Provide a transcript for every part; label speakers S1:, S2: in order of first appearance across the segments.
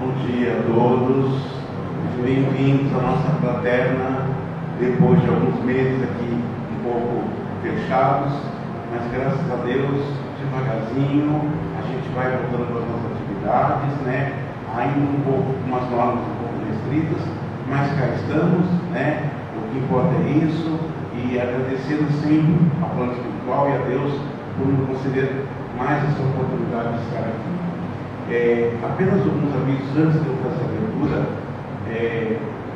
S1: Bom dia a todos, bem-vindos à nossa fraterna, depois de alguns meses aqui um pouco fechados, mas graças a Deus, devagarzinho, a gente vai voltando para as nossas atividades, né? Ainda um pouco, com umas normas um pouco restritas, mas cá estamos, né? O que importa é isso, e agradecendo sempre ao plano espiritual e a Deus por nos conceder mais essa oportunidade de estar aqui. Apenas alguns avisos antes de eu fazer a abertura.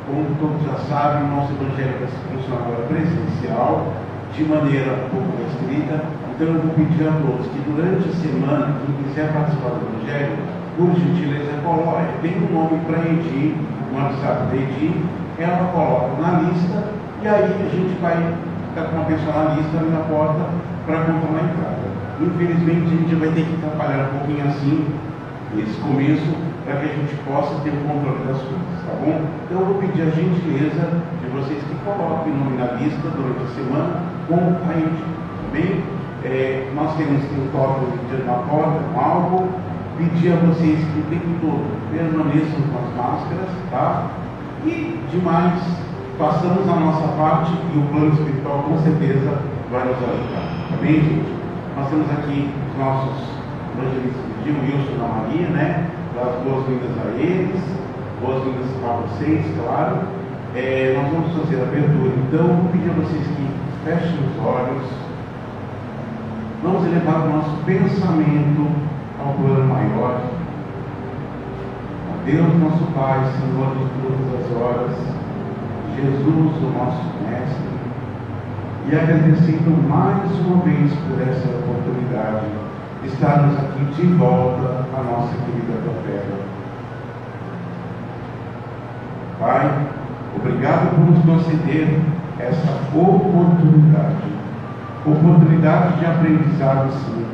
S1: Como todos já sabem, o nosso Evangelho está funcionando agora presencial, de maneira um pouco restrita. Então eu vou pedir a todos que durante a semana, quem quiser participar do Evangelho, por gentileza, coloque, tem um nome para a Edi, no WhatsApp da Edi, ela coloca na lista, e aí a gente vai ficar com uma pessoa na lista ali na porta para controlar a entrada. Infelizmente a gente vai ter que trabalhar um pouquinho assim nesse começo, para que a gente possa ter o controle das coisas, tá bom? Então eu vou pedir a gentileza de vocês que coloquem o nome na lista durante a semana com a Edi, tá bem? Nós temos um toque na porta, um álcool, pedir a vocês que o tempo todo permaneçam com as máscaras, tá? E demais, façamos a nossa parte e o plano espiritual com certeza vai nos ajudar, tá bem, gente? Nós temos aqui os nossos evangelistas do dia, o Wilson e a Maria, né? Das boas-vindas a eles, boas-vindas a vocês, claro. Nós vamos fazer a abertura, então eu vou pedir a vocês que fechem os olhos. Vamos elevar o nosso pensamento ao plano maior. A Deus, nosso Pai, Senhor de todas as horas, Jesus, o nosso Mestre, e agradecendo mais uma vez por essa oportunidade de estarmos aqui de volta à nossa querida capela. Pai, obrigado por nos conceder essa oportunidade de aprendizado, sim,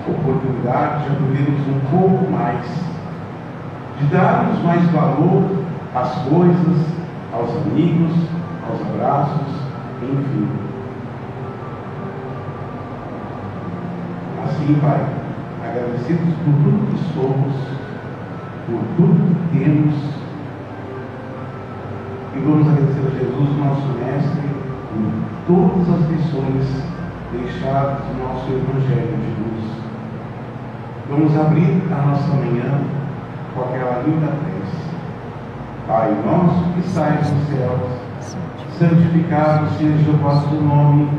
S1: oportunidade de aprendermos um pouco mais, de darmos mais valor às coisas, aos amigos, aos abraços, enfim. Assim, Pai, agradecidos por tudo que somos, por tudo que temos, e vamos agradecer a Jesus, nosso Mestre, por todas as lições deixadas no nosso Evangelho de luz. Vamos abrir a nossa manhã com aquela linda prece. Pai nosso que estais nos céus, santificado seja o vosso nome,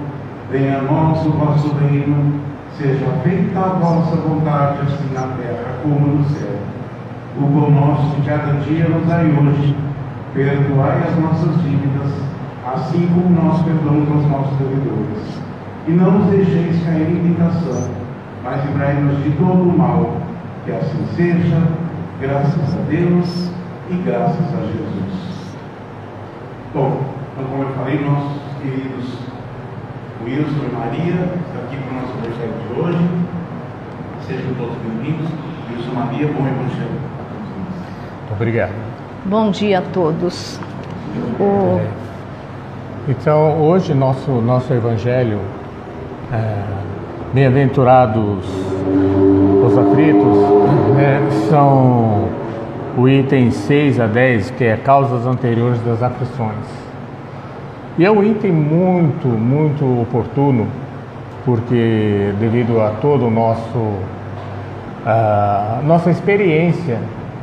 S1: venha a nós o vosso reino, seja feita a vossa vontade, assim na terra como no céu. O pão nosso de cada dia nos dai hoje, perdoai as nossas dívidas, assim como nós perdoamos aos nossos devedores. E não nos deixeis cair em tentação, mas livrai-nos de todo o mal, que assim seja, graças a Deus e graças a Jesus. Bom, então, como eu falei, nossos queridos Wilson e Maria estão aqui para o nosso evangelho de hoje. Sejam todos bem-vindos. Wilson e Maria, bom evangelho a todos nós.
S2: Muito obrigado.
S3: Bom dia a todos.
S2: Então, hoje nosso evangelho, bem-aventurados os aflitos, são o item 6 a 10, que é causas anteriores das aflições. E é um item muito oportuno, porque devido a todo o nossa experiência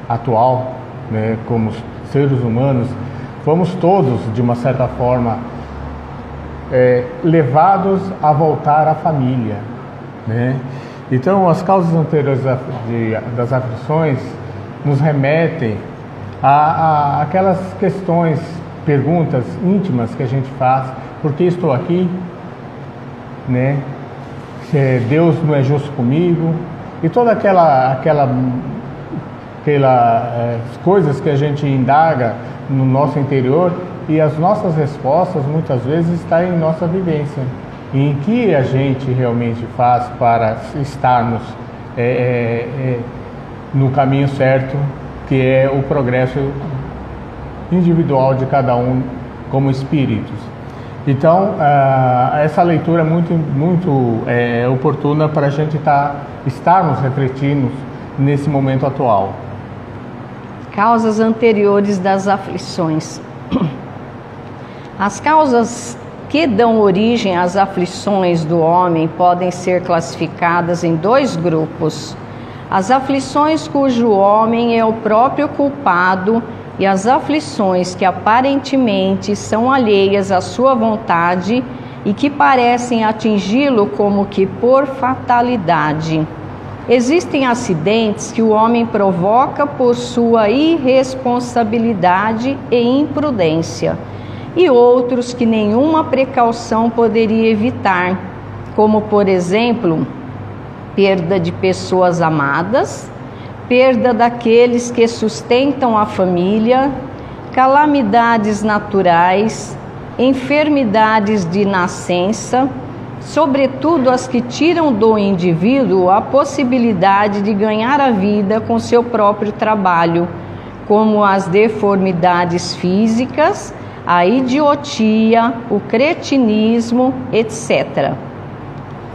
S2: atual, né, como seres humanos, fomos todos, de uma certa forma, levados a voltar à família, né? Então, as causas anteriores das aflições nos remetem a aquelas questões, perguntas íntimas que a gente faz: por que estou aqui? Né? Se Deus não é justo comigo? E toda aquelas coisas que a gente indaga no nosso interior, e as nossas respostas muitas vezes estão em nossa vivência, em que a gente realmente faz para estarmos no caminho certo, que é o progresso individual de cada um como espíritos. Então, essa leitura é muito oportuna para a gente estarmos refletindo nesse momento atual.
S3: Causas anteriores das aflições. As causas que dão origem às aflições do homem podem ser classificadas em dois grupos: as aflições cujo homem é o próprio culpado e as aflições que aparentemente são alheias à sua vontade e que parecem atingi-lo como que por fatalidade. Existem acidentes que o homem provoca por sua irresponsabilidade e imprudência, e outros que nenhuma precaução poderia evitar, como, por exemplo, perda de pessoas amadas, perda daqueles que sustentam a família, calamidades naturais, enfermidades de nascença, sobretudo as que tiram do indivíduo a possibilidade de ganhar a vida com seu próprio trabalho, como as deformidades físicas, a idiotia, o cretinismo, etc.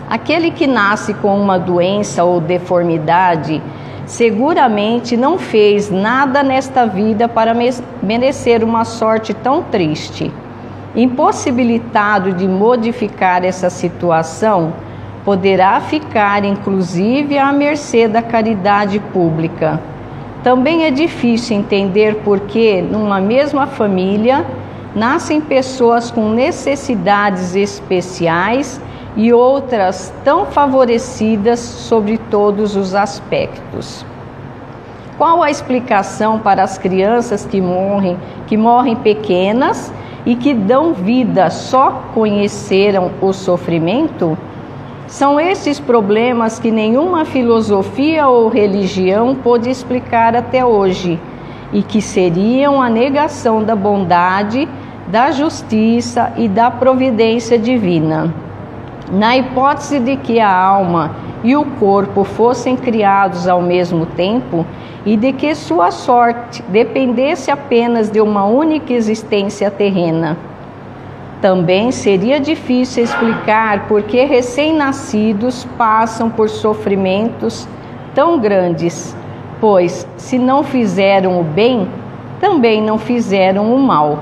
S3: Aquele que nasce com uma doença ou deformidade seguramente não fez nada nesta vida para merecer uma sorte tão triste. Impossibilitado de modificar essa situação, poderá ficar inclusive à mercê da caridade pública. Também é difícil entender por que, numa mesma família, nascem pessoas com necessidades especiais e outras tão favorecidas sobre todos os aspectos. Qual a explicação para as crianças que morrem pequenas e que dão vida só conheceram o sofrimento? São esses problemas que nenhuma filosofia ou religião pôde explicar até hoje e que seriam a negação da bondade, da justiça e da providência divina. Na hipótese de que a alma e o corpo fossem criados ao mesmo tempo e de que sua sorte dependesse apenas de uma única existência terrena, também seria difícil explicar por que recém-nascidos passam por sofrimentos tão grandes, pois, se não fizeram o bem, também não fizeram o mal.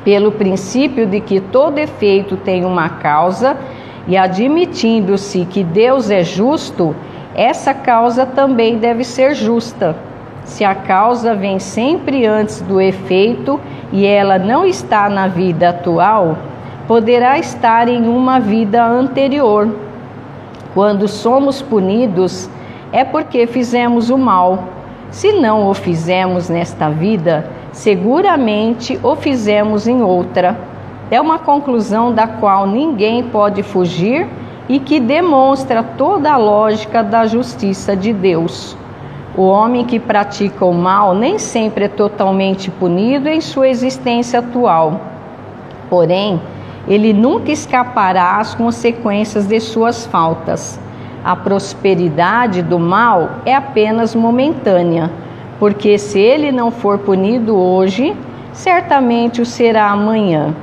S3: Pelo princípio de que todo efeito tem uma causa, e admitindo-se que Deus é justo, essa causa também deve ser justa. Se a causa vem sempre antes do efeito e ela não está na vida atual, poderá estar em uma vida anterior. Quando somos punidos, é porque fizemos o mal. Se não o fizemos nesta vida, seguramente o fizemos em outra. É uma conclusão da qual ninguém pode fugir e que demonstra toda a lógica da justiça de Deus. O homem que pratica o mal nem sempre é totalmente punido em sua existência atual. Porém, ele nunca escapará às consequências de suas faltas. A prosperidade do mal é apenas momentânea, porque se ele não for punido hoje, certamente o será amanhã.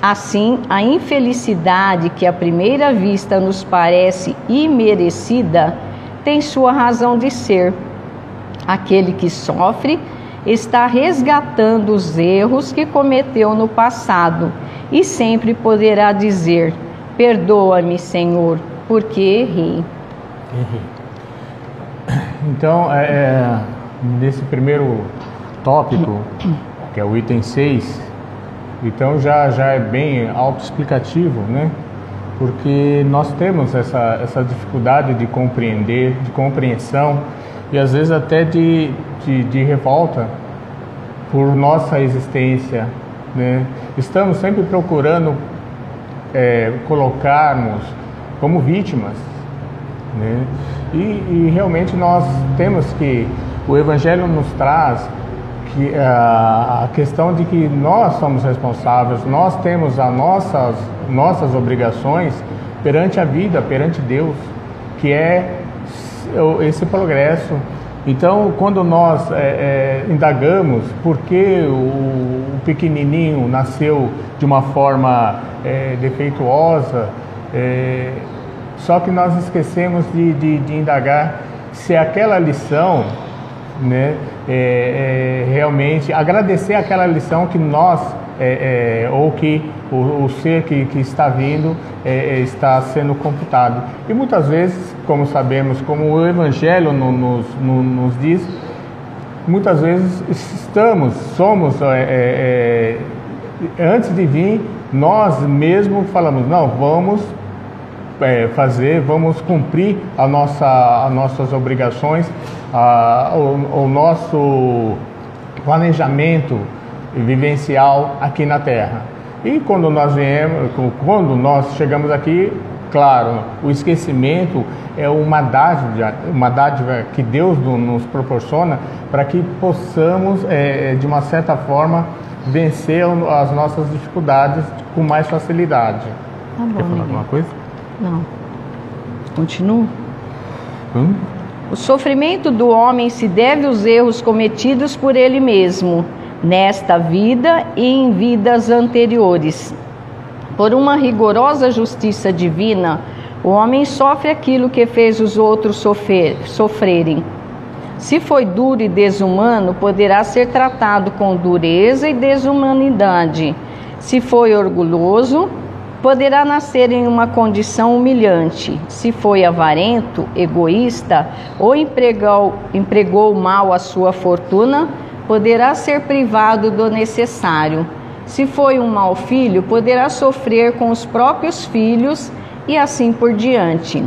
S3: Assim, a infelicidade que à primeira vista nos parece imerecida tem sua razão de ser. Aquele que sofre está resgatando os erros que cometeu no passado e sempre poderá dizer: perdoa-me, Senhor, porque errei.
S2: Então, nesse primeiro tópico, que é o item 6, então já é bem autoexplicativo, né? Porque nós temos essa dificuldade de compreender, de compreensão e às vezes até de revolta por nossa existência, né? Estamos sempre procurando colocarmos como vítimas, né? E realmente nós temos que, o Evangelho nos traz que a questão de que nós somos responsáveis, nós temos as nossas obrigações perante a vida, perante Deus, que é esse progresso. Então, quando nós indagamos por que o pequenininho nasceu de uma forma defeituosa, só que nós esquecemos de indagar se aquela lição né, realmente agradecer aquela lição que nós, ou que o ser que está vindo está sendo computado. E muitas vezes, como sabemos, como o Evangelho nos diz, muitas vezes somos, antes de vir, nós mesmos falamos, não, vamos vamos cumprir as nossas obrigações, o nosso planejamento vivencial aqui na Terra. E quando nós chegamos aqui, claro, o esquecimento é uma dádiva que Deus nos proporciona para que possamos, de uma certa forma, vencer as nossas dificuldades com mais facilidade.
S3: Tá bom,
S2: quer falar alguma coisa?
S3: Não. Continuo? O sofrimento do homem se deve aos erros cometidos por ele mesmo, nesta vida e em vidas anteriores. Por uma rigorosa justiça divina, o homem sofre aquilo que fez os outros sofrerem. Se foi duro e desumano, poderá ser tratado com dureza e desumanidade. Se foi orgulhoso, poderá nascer em uma condição humilhante. Se foi avarento, egoísta ou empregou mal a sua fortuna, poderá ser privado do necessário. Se foi um mau filho, poderá sofrer com os próprios filhos e assim por diante.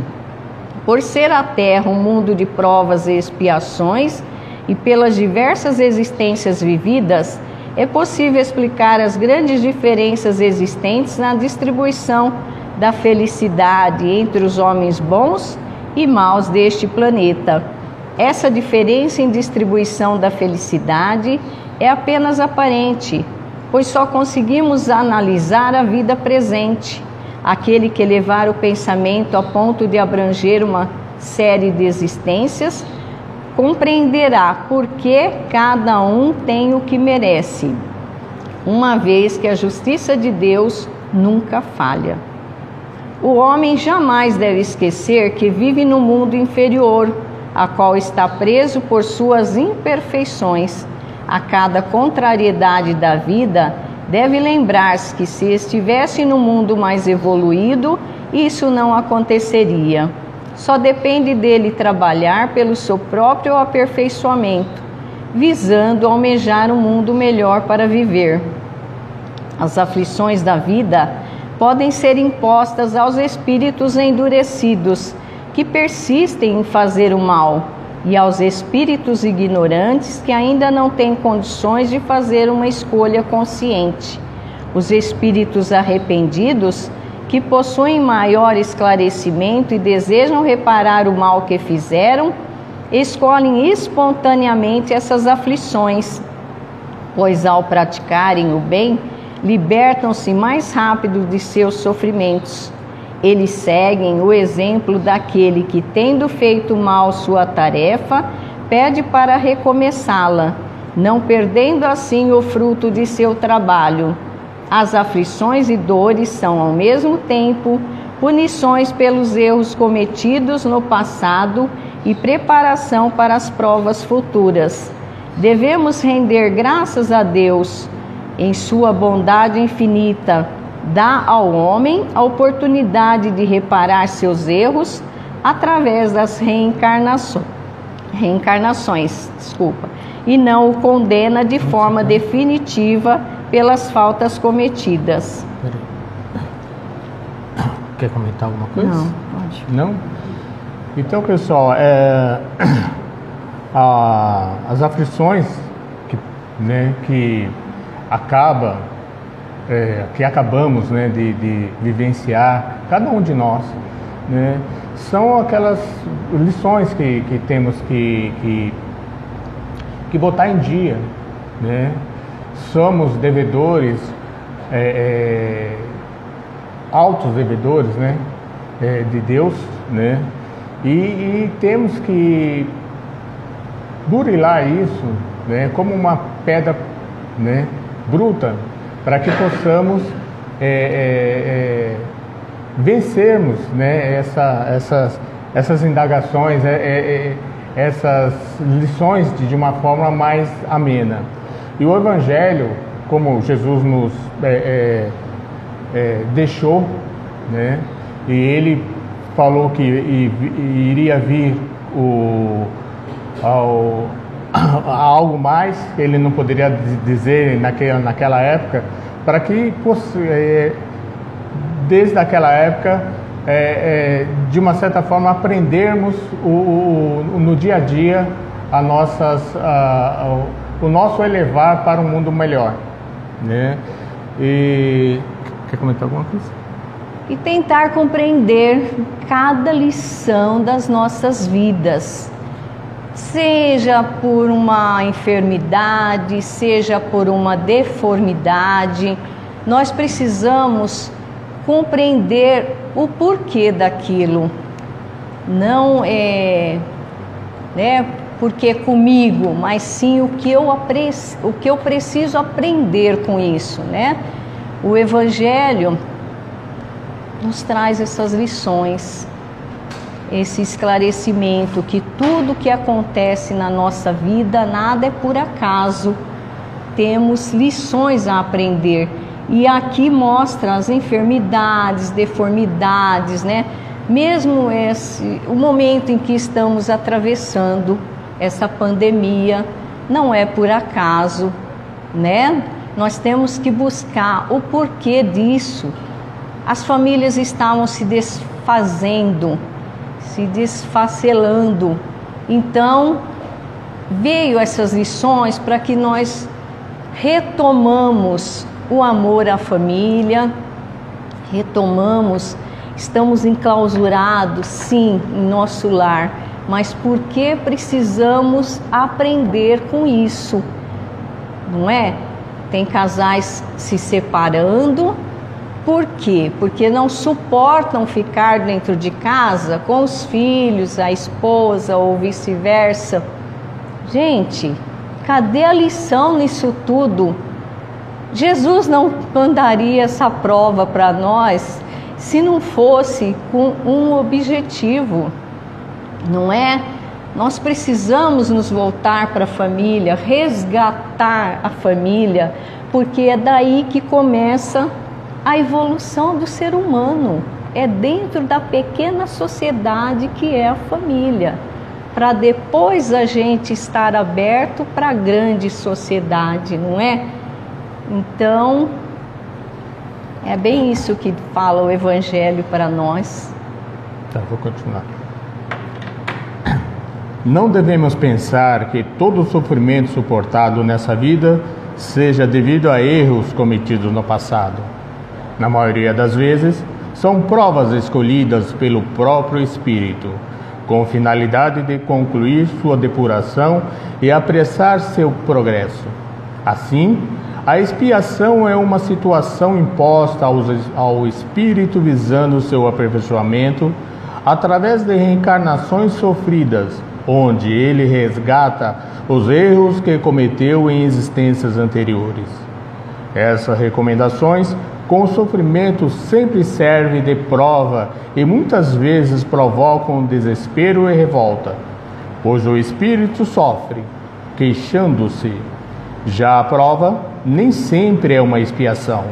S3: Por ser a Terra um mundo de provas e expiações, e pelas diversas existências vividas, é possível explicar as grandes diferenças existentes na distribuição da felicidade entre os homens bons e maus deste planeta. Essa diferença em distribuição da felicidade é apenas aparente, pois só conseguimos analisar a vida presente. Aquele que levar o pensamento a ponto de abranger uma série de existências, compreenderá por que cada um tem o que merece, uma vez que a justiça de Deus nunca falha. O homem jamais deve esquecer que vive no mundo inferior, a qual está preso por suas imperfeições. A cada contrariedade da vida, deve lembrar-se que se estivesse no mundo mais evoluído, isso não aconteceria. Só depende dele trabalhar pelo seu próprio aperfeiçoamento, visando almejar um mundo melhor para viver. As aflições da vida podem ser impostas aos espíritos endurecidos, que persistem em fazer o mal, e aos espíritos ignorantes que ainda não têm condições de fazer uma escolha consciente. Os espíritos arrependidos, que possuem maior esclarecimento e desejam reparar o mal que fizeram, escolhem espontaneamente essas aflições, pois ao praticarem o bem, libertam-se mais rápido de seus sofrimentos. Eles seguem o exemplo daquele que, tendo feito mal sua tarefa, pede para recomeçá-la, não perdendo assim o fruto de seu trabalho. As aflições e dores são, ao mesmo tempo, punições pelos erros cometidos no passado e preparação para as provas futuras. Devemos render graças a Deus. Em sua bondade infinita, dá ao homem a oportunidade de reparar seus erros através das reencarnações, e não o condena de forma definitiva pelas faltas cometidas.
S2: Quer comentar alguma coisa?
S3: Não, pode.
S2: Não? Então, pessoal, as aflições que acabamos de vivenciar, cada um de nós, são aquelas lições que temos que botar em dia, Somos devedores, altos devedores, de Deus, e temos que burilar isso, como uma pedra, bruta, para que possamos vencermos, essas indagações, essas lições de uma forma mais amena. E o Evangelho, como Jesus nos deixou, né? E ele falou que iria vir algo mais, ele não poderia dizer naquela época, para que desde aquela época, de uma certa forma, aprendermos no dia a dia o nosso elevar para um mundo melhor, né? E quer comentar alguma coisa?
S3: E tentar compreender cada lição das nossas vidas, seja por uma enfermidade, seja por uma deformidade, nós precisamos compreender o porquê daquilo. Não porque comigo, mas sim o que eu preciso aprender com isso, né? O Evangelho nos traz essas lições, esse esclarecimento que tudo que acontece na nossa vida, nada é por acaso. Temos lições a aprender. E aqui mostra as enfermidades, deformidades, né? Mesmo o momento em que estamos atravessando essa pandemia, não é por acaso, né? Nós temos que buscar o porquê disso. As famílias estavam se desfazendo, se desfacelando. Então, veio essas lições para que nós retomamos o amor à família, estamos enclausurados, sim, em nosso lar, mas porque precisamos aprender com isso, não é? Tem casais se separando. Por quê? Porque não suportam ficar dentro de casa com os filhos, a esposa ou vice-versa. Gente, cadê a lição nisso tudo? Jesus não mandaria essa prova para nós se não fosse com um objetivo, não é? Nós precisamos nos voltar para a família, resgatar a família, porque é daí que começa a evolução do ser humano. É dentro da pequena sociedade que é a família, para depois a gente estar aberto para a grande sociedade, não é? Então, é bem isso que fala o Evangelho para nós.
S2: Tá, vou continuar. Não devemos pensar que todo o sofrimento suportado nessa vida seja devido a erros cometidos no passado. Na maioria das vezes, são provas escolhidas pelo próprio Espírito, com finalidade de concluir sua depuração e apressar seu progresso. Assim, a expiação é uma situação imposta ao Espírito visando seu aperfeiçoamento através de reencarnações sofridas, onde ele resgata os erros que cometeu em existências anteriores. Essas recomendações com sofrimento sempre servem de prova e muitas vezes provocam desespero e revolta, pois o espírito sofre, queixando-se. Já a prova nem sempre é uma expiação.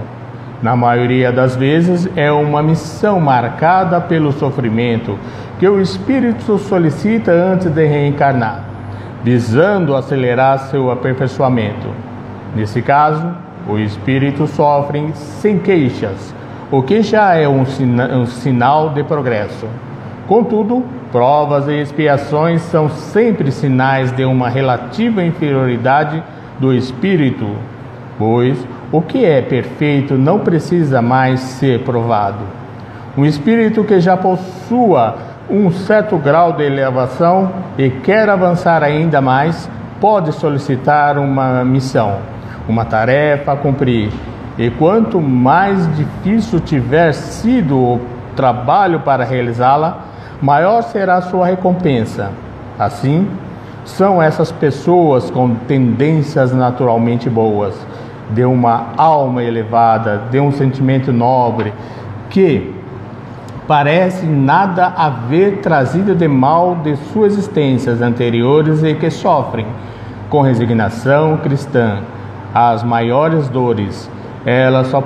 S2: Na maioria das vezes é uma missão marcada pelo sofrimento que o espírito solicita antes de reencarnar, visando acelerar seu aperfeiçoamento. Nesse caso, o espírito sofre sem queixas, o que já é um sinal de progresso. Contudo, provas e expiações são sempre sinais de uma relativa inferioridade do espírito, pois o que é perfeito não precisa mais ser provado. Um espírito que já possua um certo grau de elevação e quer avançar ainda mais, pode solicitar uma missão, uma tarefa a cumprir, e quanto mais difícil tiver sido o trabalho para realizá-la, maior será a sua recompensa. Assim, são essas pessoas com tendências naturalmente boas, de uma alma elevada, de um sentimento nobre, que, parece nada haver trazido de mal de suas existências anteriores e que sofrem, com resignação cristã, as maiores dores. Elas só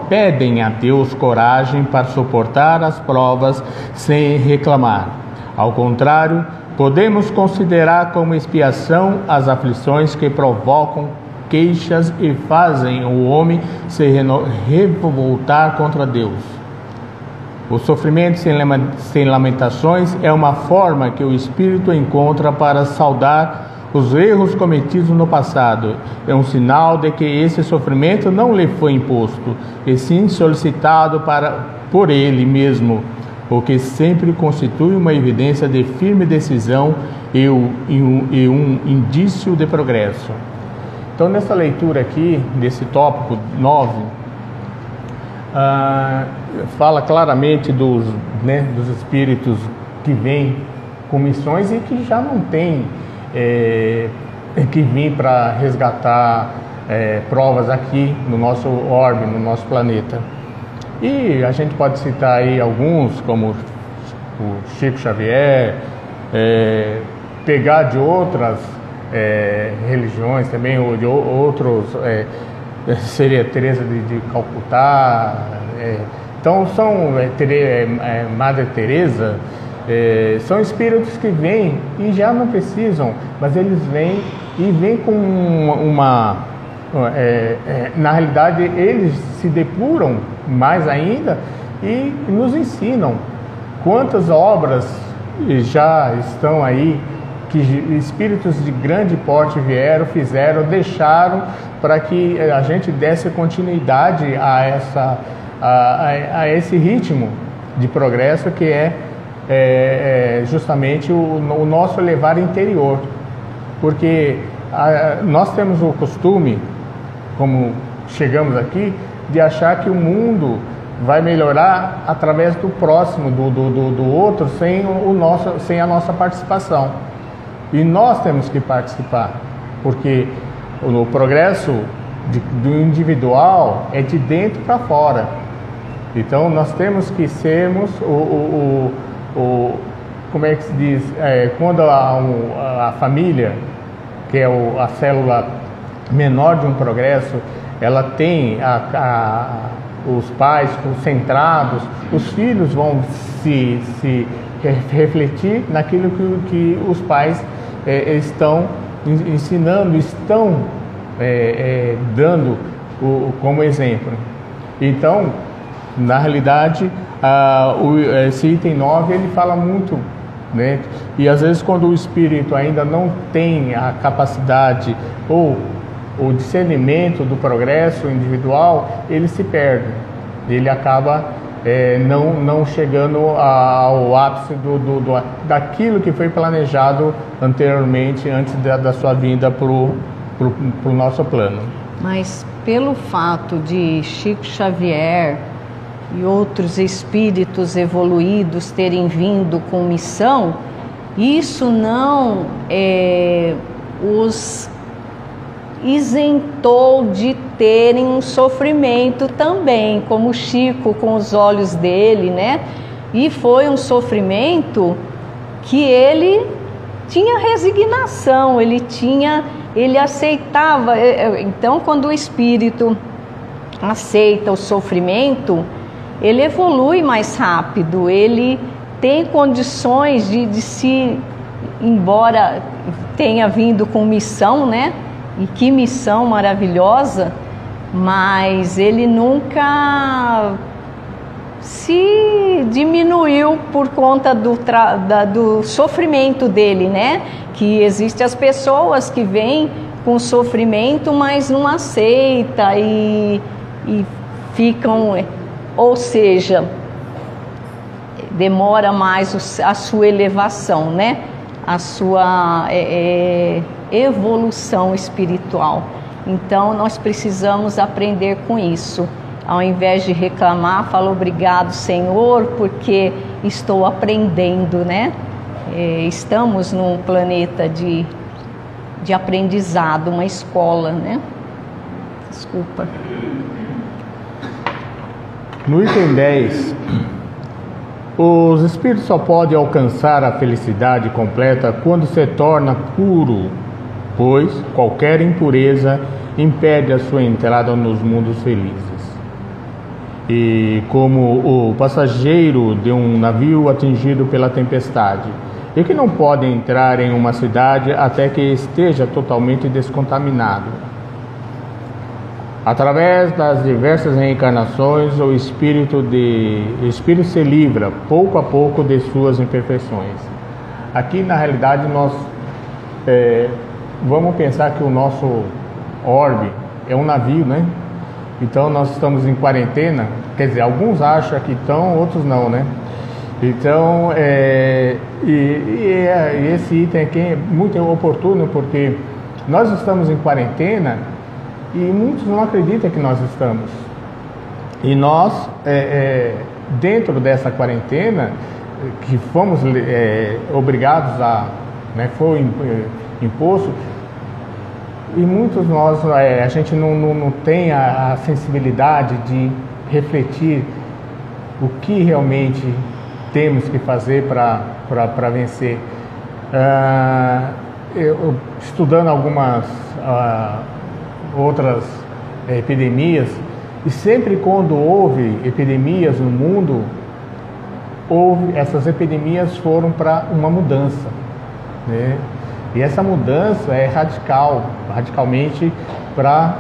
S2: pedem a Deus coragem para suportar as provas sem reclamar. Ao contrário, podemos considerar como expiação as aflições que provocam queixas e fazem o homem se revoltar contra Deus. O sofrimento sem lamentações é uma forma que o Espírito encontra para saudar os erros cometidos no passado. É um sinal de que esse sofrimento não lhe foi imposto, e sim solicitado por ele mesmo, o que sempre constitui uma evidência de firme decisão e um indício de progresso. Então, nessa leitura aqui, desse tópico 9, fala claramente dos espíritos que vêm com missões e que já não têm que vir para resgatar provas aqui no nosso orbe, no nosso planeta. E a gente pode citar aí alguns, como o Chico Xavier, pegar de outras religiões também, ou de outros, seria Teresa de Calcutá. Então são Madre Teresa. São espíritos que vêm e já não precisam, mas eles vêm e vêm com na realidade eles se depuram mais ainda e nos ensinam. Quantas obras já estão aí que espíritos de grande porte fizeram, deixaram para que a gente desse continuidade a esse ritmo de progresso que é justamente o nosso elevar interior, porque nós temos o costume, como chegamos aqui, de achar que o mundo vai melhorar através do próximo, do outro, sem a nossa participação. E nós temos que participar, porque o progresso do individual é de dentro para fora. Então nós temos que sermos como é que se diz, quando a família, que é a célula menor de um progresso, ela tem os pais concentrados, os filhos vão se refletir naquilo que os pais estão ensinando, estão dando como exemplo. Então, na realidade, esse item 9 ele fala muito, né? E às vezes quando o espírito ainda não tem a capacidade ou o discernimento do progresso individual, ele se perde, ele acaba não chegando ao ápice daquilo que foi planejado anteriormente, antes da sua vinda para o nosso plano.
S3: Mas pelo fato de Chico Xavier e outros espíritos evoluídos terem vindo com missão, isso não os isentou de terem um sofrimento também, como Chico com os olhos dele, né? E foi um sofrimento que ele tinha resignação, ele aceitava. Então, quando o espírito aceita o sofrimento, ele evolui mais rápido, ele tem condições de se, embora tenha vindo com missão, né? E que missão maravilhosa, mas ele nunca se diminuiu por conta do sofrimento dele, né? Que existem as pessoas que vêm com sofrimento, mas não aceita e ficam, ou seja, demora mais a sua elevação, né? A sua evolução espiritual. Então nós precisamos aprender com isso. Ao invés de reclamar, fala obrigado, Senhor, porque estou aprendendo, né? Estamos num planeta de aprendizado, uma escola, né? Desculpa.
S2: No item 10, os espíritos só podem alcançar a felicidade completa quando se torna puro, pois qualquer impureza impede a sua entrada nos mundos felizes. E como o passageiro de um navio atingido pela tempestade, e que não pode entrar em uma cidade até que esteja totalmente descontaminado. Através das diversas reencarnações, o espírito se livra pouco a pouco de suas imperfeições. Aqui, na realidade, nós vamos pensar que o nosso orbe é um navio, né? Então nós estamos em quarentena, quer dizer, alguns acham que estão, outros não, né? Então, esse item aqui é muito oportuno, porque nós estamos em quarentena e muitos não acreditam que nós estamos. E nós, dentro dessa quarentena, que fomos obrigados a, né, foi imposto, e muitos nós, a gente não tem a sensibilidade de refletir o que realmente temos que fazer para vencer. Estudando algumas outras epidemias, e sempre quando houve epidemias no mundo, essas epidemias foram para uma mudança, né? E essa mudança é radicalmente para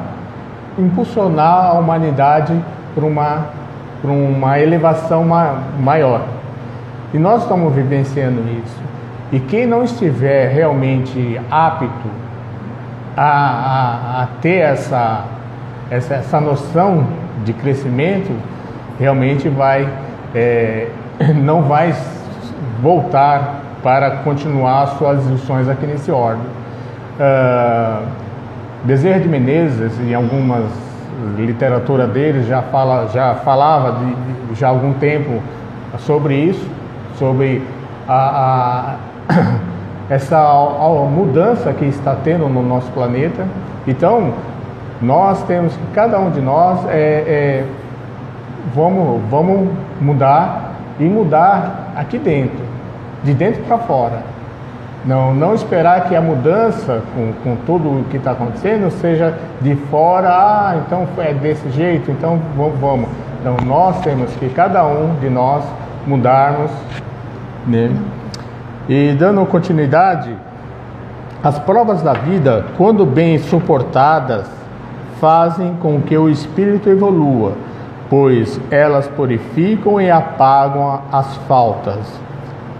S2: impulsionar a humanidade para uma elevação maior. E nós estamos vivenciando isso. E quem não estiver realmente apto a ter essa noção de crescimento, realmente não vai voltar para continuar suas lições aqui nesse orbe. Bezerra de Menezes, em algumas literatura dele, já falava já há algum tempo sobre isso, sobre essa mudança que está tendo no nosso planeta. Então, nós temos que, cada um de nós, vamos mudar, e mudar aqui dentro, de dentro para fora. Não esperar que a mudança, com tudo o que está acontecendo, seja de fora. Então é desse jeito, então vamos. Então nós temos que, cada um de nós, mudarmos, né? E dando continuidade, as provas da vida, quando bem suportadas, fazem com que o espírito evolua, pois elas purificam e apagam as faltas.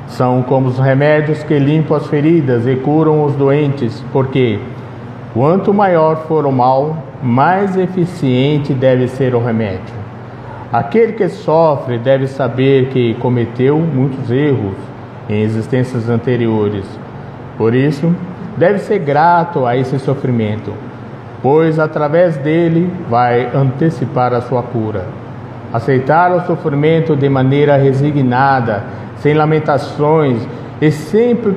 S2: São como os remédios que limpam as feridas e curam os doentes, porque quanto maior for o mal, mais eficiente deve ser o remédio. Aquele que sofre deve saber que cometeu muitos erros em existências anteriores. Por isso, deve ser grato a esse sofrimento, pois através dele vai antecipar a sua cura. Aceitar o sofrimento de maneira resignada, sem lamentações, é sempre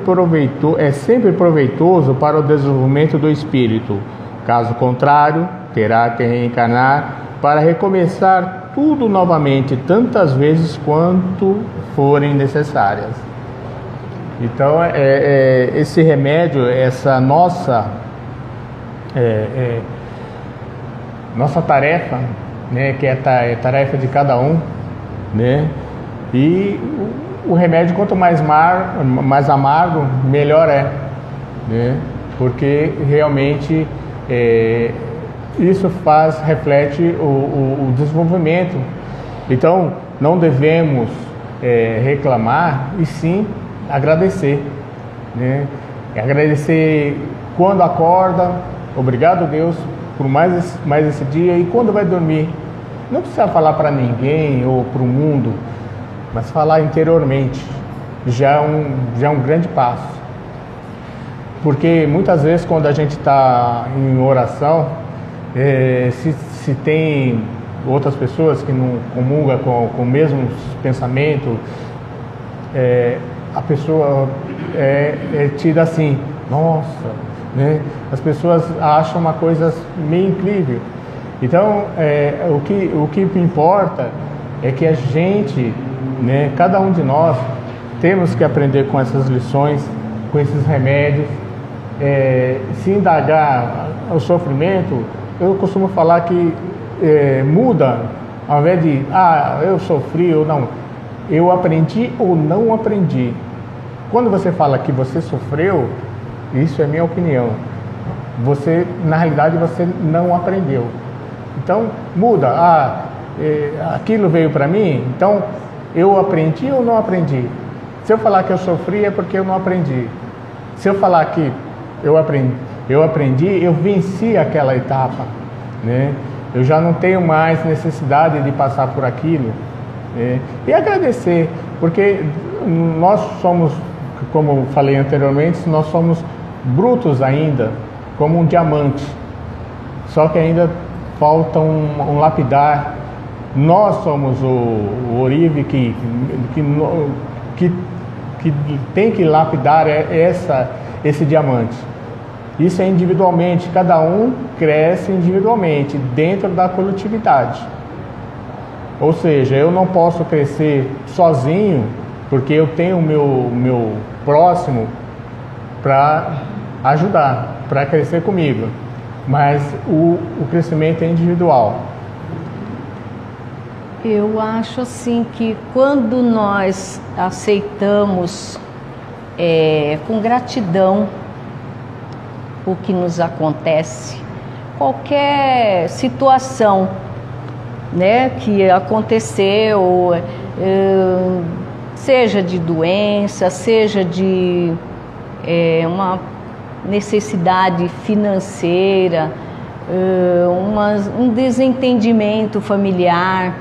S2: proveitoso para o desenvolvimento do espírito. Caso contrário, terá que reencarnar para recomeçar tudo novamente, tantas vezes quanto forem necessárias. Então, esse remédio, essa nossa tarefa, né, que é tarefa de cada um, né? E o remédio, quanto mais amargo, melhor é, né? Porque realmente isso reflete o desenvolvimento. Então, não devemos reclamar, e sim agradecer, né? Agradecer quando acorda, obrigado Deus por mais esse dia, e quando vai dormir. Não precisa falar para ninguém ou para o mundo, mas falar interiormente já é um grande passo. Porque muitas vezes, quando a gente está em oração, se tem outras pessoas que não comungam com o mesmo pensamento, a pessoa é tida assim, nossa, né? As pessoas acham uma coisa meio incrível. Então, o que importa é que a gente, né, cada um de nós, temos que aprender com essas lições, com esses remédios. Se indagar o sofrimento, eu costumo falar que muda, ao invés de eu sofri ou não, eu aprendi ou não aprendi. Quando você fala que você sofreu, isso é minha opinião, você, na realidade, você não aprendeu. Então muda, aquilo veio para mim, então eu aprendi ou não aprendi? Se eu falar que eu sofri é porque eu não aprendi. Se eu falar que eu aprendi, eu venci aquela etapa, né? Eu já não tenho mais necessidade de passar por aquilo, né? E agradecer, porque nós somos, como falei anteriormente, nós somos brutos ainda, como um diamante, só que ainda falta um lapidar. Nós somos o ourive que tem que lapidar esse diamante. Isso é individualmente, cada um cresce individualmente dentro da coletividade. Ou seja, eu não posso crescer sozinho, porque eu tenho o meu próximo para ajudar, para crescer comigo. Mas o crescimento é individual.
S3: Eu acho assim que quando nós aceitamos com gratidão o que nos acontece, qualquer situação, né, que aconteceu, seja de doença, seja de uma necessidade financeira, um desentendimento familiar.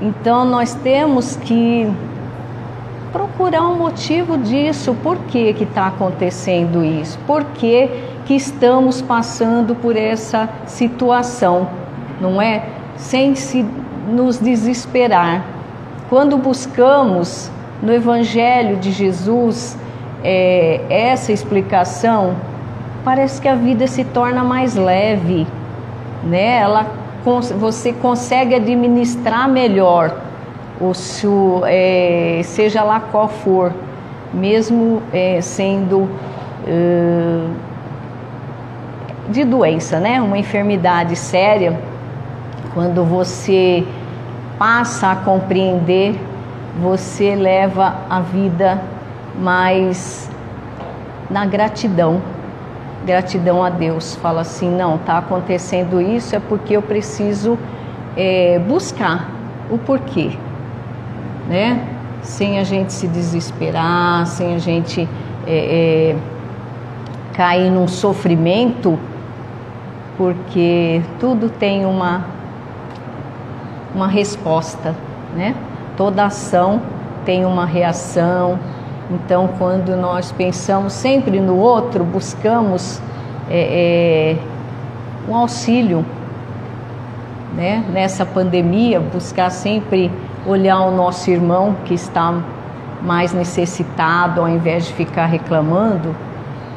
S3: Então nós temos que procurar um motivo disso. Por que está acontecendo isso? Por que estamos passando por essa situação, não é? Sem nos desesperar. Quando buscamos no Evangelho de Jesus essa explicação, parece que a vida se torna mais leve, né? Você consegue administrar melhor seja lá qual for, mesmo sendo de doença, né? Uma enfermidade séria. Quando você passa a compreender, você leva a vida mais na gratidão a Deus. Fala assim, não, está acontecendo isso, é porque eu preciso buscar o porquê, né? Sem a gente se desesperar, sem a gente cair num sofrimento, porque tudo tem uma resposta, né? Toda ação tem uma reação. Então, quando nós pensamos sempre no outro, buscamos um auxílio, né? Nessa pandemia, buscar sempre olhar o nosso irmão que está mais necessitado, ao invés de ficar reclamando,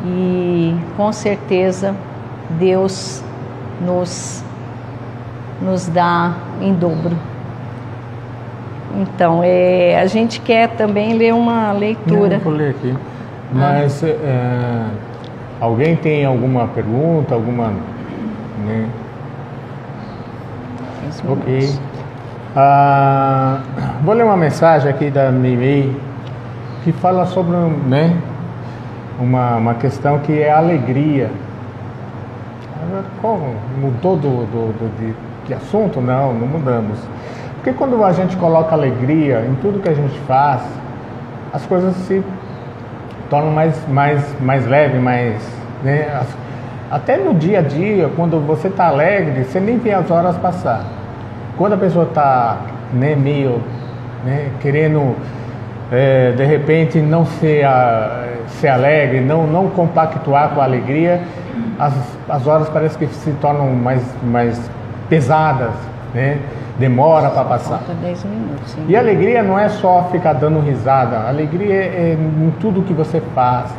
S3: e com certeza Deus nos dá em dobro. Então, a gente quer também ler uma leitura.
S2: Eu vou ler aqui. Mas alguém tem alguma pergunta, alguma... Né? Ok. Vou ler uma mensagem aqui da Meimei, que fala sobre, né, uma questão que é a alegria. Como? Mudou de assunto? Não mudamos. Porque quando a gente coloca alegria em tudo que a gente faz, as coisas se tornam mais leves, né? Até no dia a dia, quando você está alegre, você nem vê as horas passar. Quando a pessoa está, né, meio, né, querendo, de repente, não ser alegre, não compactuar com a alegria, as horas parece que se tornam mais pesadas, né? Demora para passar.
S3: Falta 10 minutos.
S2: E a alegria não é só ficar dando risada. A alegria é em tudo que você faz,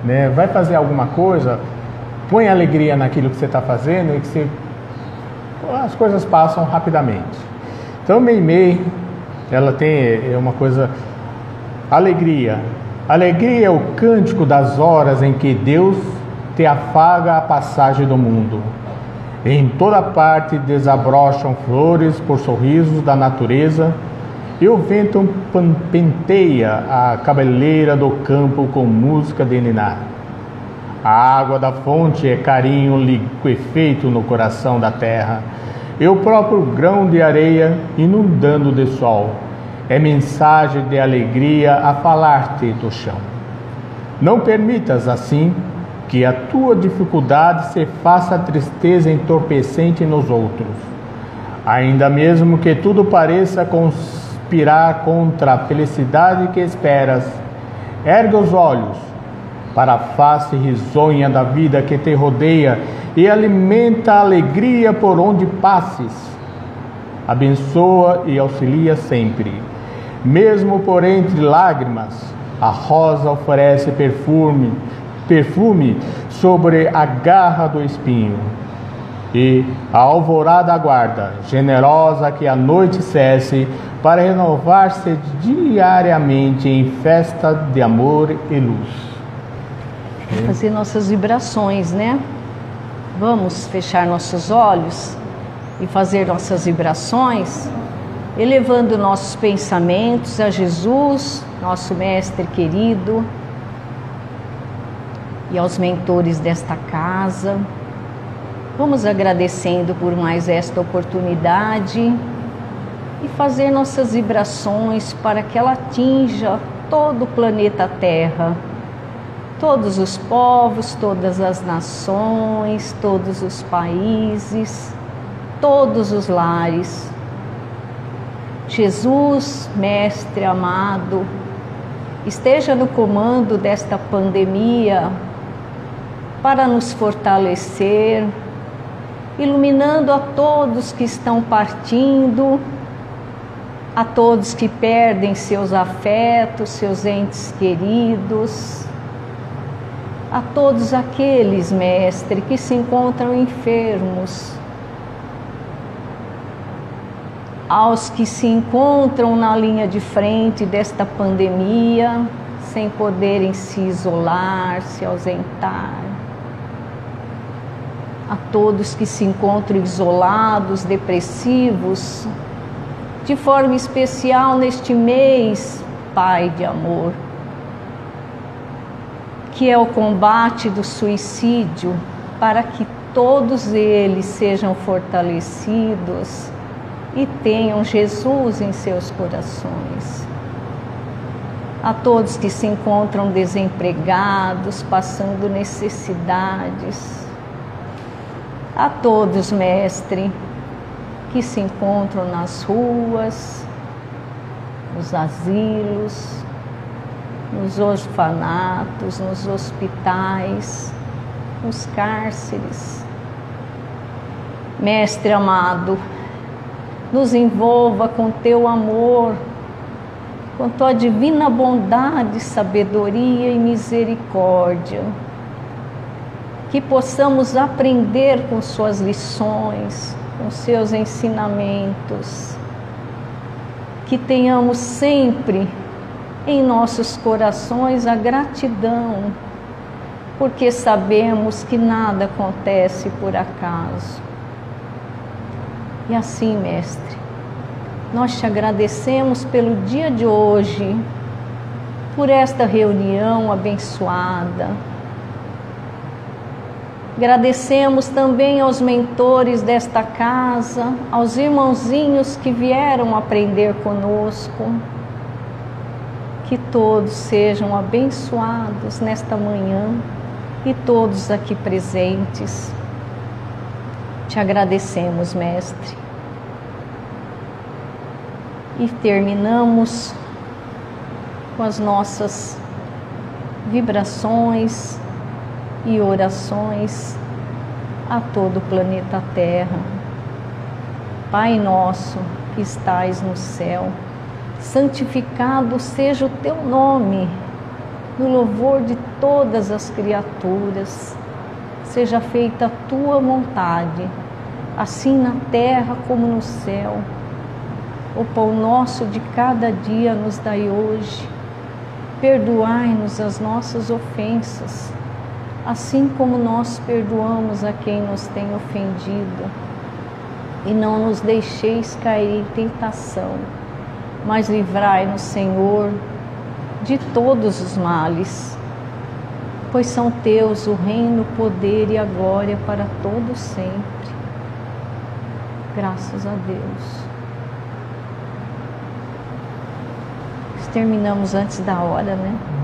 S2: né? Vai fazer alguma coisa, põe alegria naquilo que você está fazendo e que as coisas passam rapidamente. Então, Meimei ela tem uma coisa, alegria. Alegria é o cântico das horas em que Deus te afaga a passagem do mundo. Em toda parte desabrocham flores por sorrisos da natureza, e o vento penteia a cabeleira do campo com música de ninar. A água da fonte é carinho liquefeito no coração da terra, e o próprio grão de areia inundando de sol é mensagem de alegria a falar-te do chão. Não permitas assim que a tua dificuldade se faça tristeza entorpecente nos outros, ainda mesmo que tudo pareça conspirar contra a felicidade que esperas. Ergue os olhos para a face risonha da vida que te rodeia e alimenta a alegria por onde passes. Abençoa e auxilia sempre. Mesmo por entre lágrimas, a rosa oferece perfume sobre a garra do espinho. E a alvorada aguarda, generosa que a noite cesse, para renovar-se diariamente em festa de amor e luz.
S3: Fazer nossas vibrações, né? Vamos fechar nossos olhos e fazer nossas vibrações, elevando nossos pensamentos a Jesus, nosso Mestre querido, e aos mentores desta casa. Vamos agradecendo por mais esta oportunidade e fazer nossas vibrações para que ela atinja todo o planeta Terra, todos os povos, todas as nações, todos os países, todos os lares. Jesus, Mestre amado, esteja no comando desta pandemia para nos fortalecer, iluminando a todos que estão partindo, a todos que perdem seus afetos, seus entes queridos, a todos aqueles, Mestre, que se encontram enfermos, aos que se encontram na linha de frente desta pandemia, sem poderem se isolar, se ausentar, a todos que se encontram isolados, depressivos, de forma especial neste mês, Pai de amor, que é o combate do suicídio, para que todos eles sejam fortalecidos e tenham Jesus em seus corações. A todos que se encontram desempregados, passando necessidades, a todos, Mestre, que se encontram nas ruas, nos asilos, nos orfanatos, nos hospitais, nos cárceres. Mestre amado, nos envolva com teu amor, com tua divina bondade, sabedoria e misericórdia, que possamos aprender com suas lições, com seus ensinamentos, que tenhamos sempre em nossos corações a gratidão, porque sabemos que nada acontece por acaso. E assim, Mestre, nós te agradecemos pelo dia de hoje, por esta reunião abençoada. Agradecemos também aos mentores desta casa, aos irmãozinhos que vieram aprender conosco. Que todos sejam abençoados nesta manhã e todos aqui presentes. Te agradecemos, Mestre. E terminamos com as nossas vibrações e orações a todo o planeta Terra. Pai nosso que estais no céu, santificado seja o teu nome, no louvor de todas as criaturas. Seja feita a tua vontade, assim na terra como no céu. O pão nosso de cada dia nos dai hoje. Perdoai-nos as nossas ofensas, assim como nós perdoamos a quem nos tem ofendido. E não nos deixeis cair em tentação, mas livrai-nos, Senhor, de todos os males. Pois são teus o reino, o poder e a glória para todos sempre. Graças a Deus. Terminamos antes da hora, né?